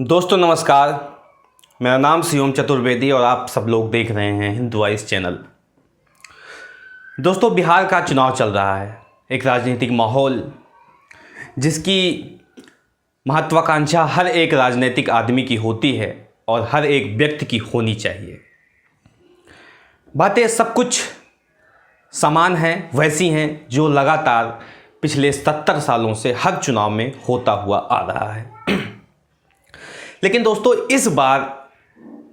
दोस्तों नमस्कार। मेरा नाम शिवम चतुर्वेदी और आप सब लोग देख रहे हैं हिंदू वॉइस चैनल। दोस्तों, बिहार का चुनाव चल रहा है, एक राजनीतिक माहौल जिसकी महत्वाकांक्षा हर एक राजनीतिक आदमी की होती है और हर एक व्यक्ति की होनी चाहिए। बातें सब कुछ समान हैं, वैसी हैं जो लगातार पिछले 70 सालों से हर चुनाव में होता हुआ आ रहा है। लेकिन दोस्तों, इस बार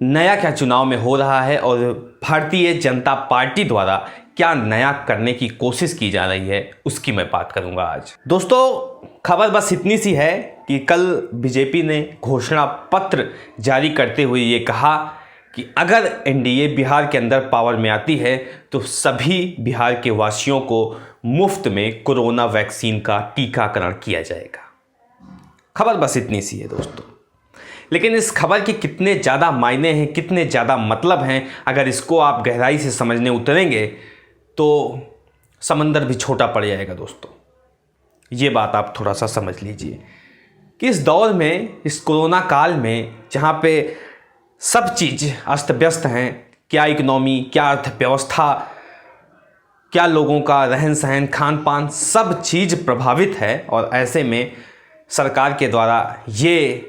नया क्या चुनाव में हो रहा है और भारतीय जनता पार्टी द्वारा क्या नया करने की कोशिश की जा रही है, उसकी मैं बात करूंगा आज। दोस्तों, खबर बस इतनी सी है कि कल बीजेपी ने घोषणा पत्र जारी करते हुए ये कहा कि अगर एनडीए बिहार के अंदर पावर में आती है तो सभी बिहार के वासियों को मुफ्त में कोरोना वैक्सीन का टीकाकरण किया जाएगा। खबर बस इतनी सी है दोस्तों, लेकिन इस खबर के कितने ज़्यादा मायने हैं, कितने ज़्यादा मतलब हैं, अगर इसको आप गहराई से समझने उतरेंगे तो समंदर भी छोटा पड़ जाएगा। दोस्तों, ये बात आप थोड़ा सा समझ लीजिए कि इस दौर में, इस कोरोना काल में, जहाँ पे सब चीज़ अस्त व्यस्त हैं, क्या इकोनॉमी, क्या अर्थव्यवस्था, क्या लोगों का रहन सहन, खान पान, सब चीज़ प्रभावित है। और ऐसे में सरकार के द्वारा ये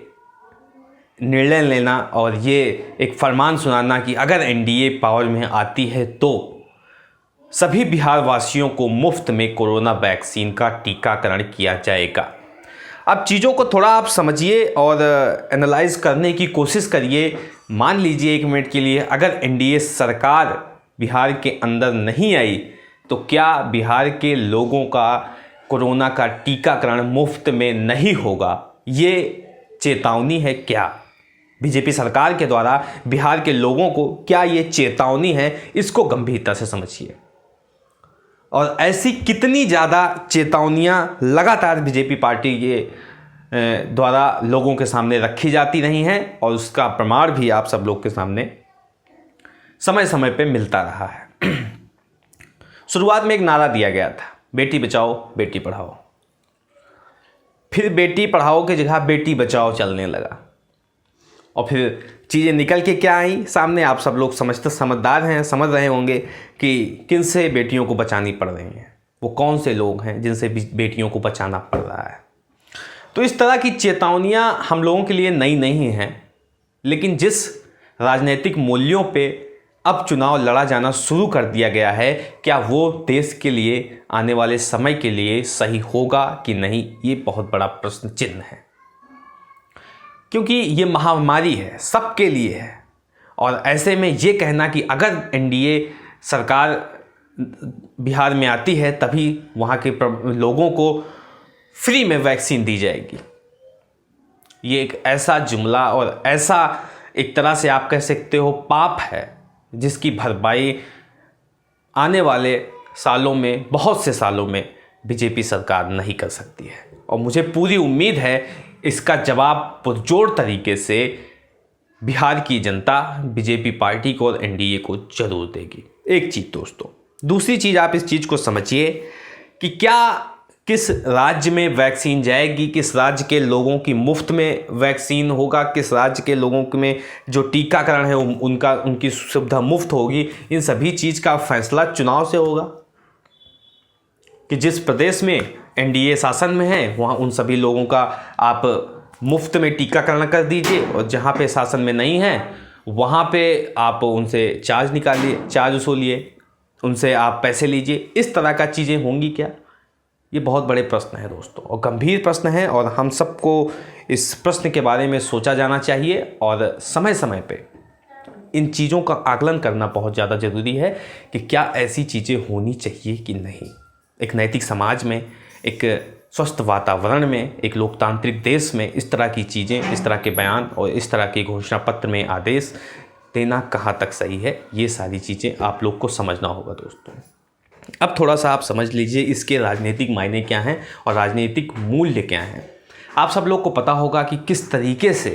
निर्णय लेना और ये एक फरमान सुनाना कि अगर एनडीए पावर में आती है तो सभी बिहार वासियों को मुफ्त में कोरोना वैक्सीन का टीकाकरण किया जाएगा। अब चीज़ों को थोड़ा आप समझिए और एनालाइज करने की कोशिश करिए। मान लीजिए एक मिनट के लिए, अगर एनडीए सरकार बिहार के अंदर नहीं आई तो क्या बिहार के लोगों का कोरोना का टीकाकरण मुफ्त में नहीं होगा? ये चेतावनी है क्या बीजेपी सरकार के द्वारा बिहार के लोगों को? क्या ये चेतावनी है? इसको गंभीरता से समझिए। और ऐसी कितनी ज़्यादा चेतावनियाँ लगातार बीजेपी पार्टी के द्वारा लोगों के सामने रखी जाती रही हैं और उसका प्रमाण भी आप सब लोग के सामने समय समय पे मिलता रहा है। शुरुआत में एक नारा दिया गया था, बेटी बचाओ बेटी पढ़ाओ। फिर बेटी पढ़ाओ की जगह बेटी बचाओ चलने लगा और फिर चीज़ें निकल के क्या आई सामने, आप सब लोग समझदार हैं, समझ रहे होंगे कि किन से बेटियों को बचानी पड़ रही हैं, वो कौन से लोग हैं जिनसे बेटियों को बचाना पड़ रहा है। तो इस तरह की चेतावनियां हम लोगों के लिए नई नहीं हैं, लेकिन जिस राजनीतिक मूल्यों पे अब चुनाव लड़ा जाना शुरू कर दिया गया है, क्या वो देश के लिए आने वाले समय के लिए सही होगा कि नहीं, ये बहुत बड़ा प्रश्न चिन्ह है। क्योंकि ये महामारी है, सबके लिए है। और ऐसे में ये कहना कि अगर एनडीए सरकार बिहार में आती है तभी वहाँ के लोगों को फ्री में वैक्सीन दी जाएगी, ये एक ऐसा जुमला और ऐसा एक तरह से आप कह सकते हो पाप है जिसकी भरपाई आने वाले सालों में, बहुत से सालों में बीजेपी सरकार नहीं कर सकती है। और मुझे पूरी उम्मीद है इसका जवाब पुरजोर तरीके से बिहार की जनता बीजेपी पार्टी को और एनडीए को जरूर देगी। एक चीज़ दोस्तों, दूसरी चीज़ आप इस चीज़ को समझिए कि क्या किस राज्य में वैक्सीन जाएगी, किस राज्य के लोगों की मुफ्त में वैक्सीन होगा, किस राज्य के लोगों में जो टीकाकरण है उनकी सुविधा मुफ्त होगी, इन सभी चीज़ का फैसला चुनाव से होगा। कि जिस प्रदेश में एनडीए शासन में है वहाँ उन सभी लोगों का आप मुफ्त में टीकाकरण कर दीजिए और जहाँ पे शासन में नहीं है वहाँ पे आप उनसे चार्ज निकालिए, चार्ज वसूलिए, उनसे आप पैसे लीजिए। इस तरह का चीज़ें होंगी क्या? ये बहुत बड़े प्रश्न है दोस्तों, और गंभीर प्रश्न है, और हम सबको इस प्रश्न के बारे में सोचा जाना चाहिए और समय समय पे इन चीज़ों का आकलन करना बहुत ज़्यादा ज़रूरी है कि क्या ऐसी चीज़ें होनी चाहिए कि नहीं। एक नैतिक समाज में, एक स्वस्थ वातावरण में, एक लोकतांत्रिक देश में इस तरह की चीज़ें, इस तरह के बयान और इस तरह के घोषणा पत्र में आदेश देना कहाँ तक सही है, ये सारी चीज़ें आप लोग को समझना होगा दोस्तों। अब थोड़ा सा आप समझ लीजिए इसके राजनीतिक मायने क्या हैं और राजनीतिक मूल्य क्या हैं। आप सब लोग को पता होगा कि किस तरीके से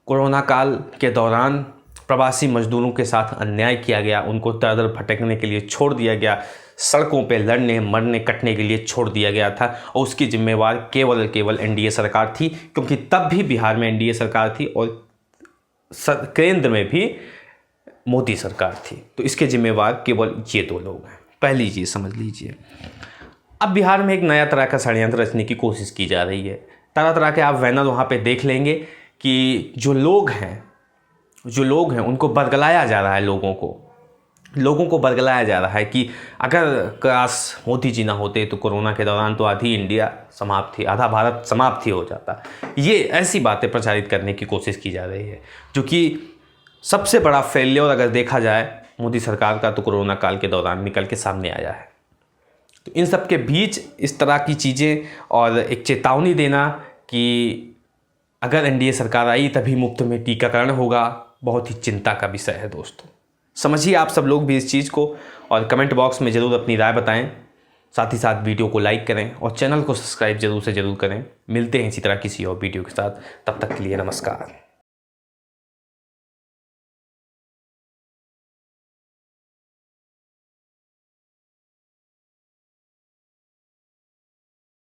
कोरोना काल के दौरान प्रवासी मजदूरों के साथ अन्याय किया गया, उनको दर दर भटकने के लिए छोड़ दिया गया, सड़कों पे लड़ने मरने कटने के लिए छोड़ दिया गया था और उसकी जिम्मेवार केवल एनडीए सरकार थी, क्योंकि तब भी बिहार में एनडीए सरकार थी और केंद्र में भी मोदी सरकार थी। तो इसके जिम्मेवार केवल ये दो लोग हैं। पहली चीज़ समझ लीजिए। अब बिहार में एक नया तरह का षड्यंत्र रचने की कोशिश की जा रही है। तरह तरह के आप बैनर वहाँ पे देख लेंगे कि जो लोग हैं उनको बरगलाया जा रहा है। लोगों को बरगलाया जा रहा है कि अगर काश मोदी जी ना होते तो कोरोना के दौरान तो आधी इंडिया समाप्त थी, आधा भारत समाप्त ही हो जाता। ये ऐसी बातें प्रचारित करने की कोशिश की जा रही है, जो कि सबसे बड़ा फेलियर अगर देखा जाए मोदी सरकार का तो कोरोना काल के दौरान निकल के सामने आया है। तो इन सब के बीच इस तरह की चीज़ें और एक चेतावनी देना कि अगर एनडीए सरकार आई तभी मुफ्त में टीकाकरण होगा, बहुत ही चिंता का विषय है दोस्तों। समझिए आप सब लोग भी इस चीज़ को, और कमेंट बॉक्स में ज़रूर अपनी राय बताएं। साथ ही साथ वीडियो को लाइक करें और चैनल को सब्सक्राइब ज़रूर से ज़रूर करें। मिलते हैं इसी तरह किसी और वीडियो के साथ, तब तक के लिए नमस्कार।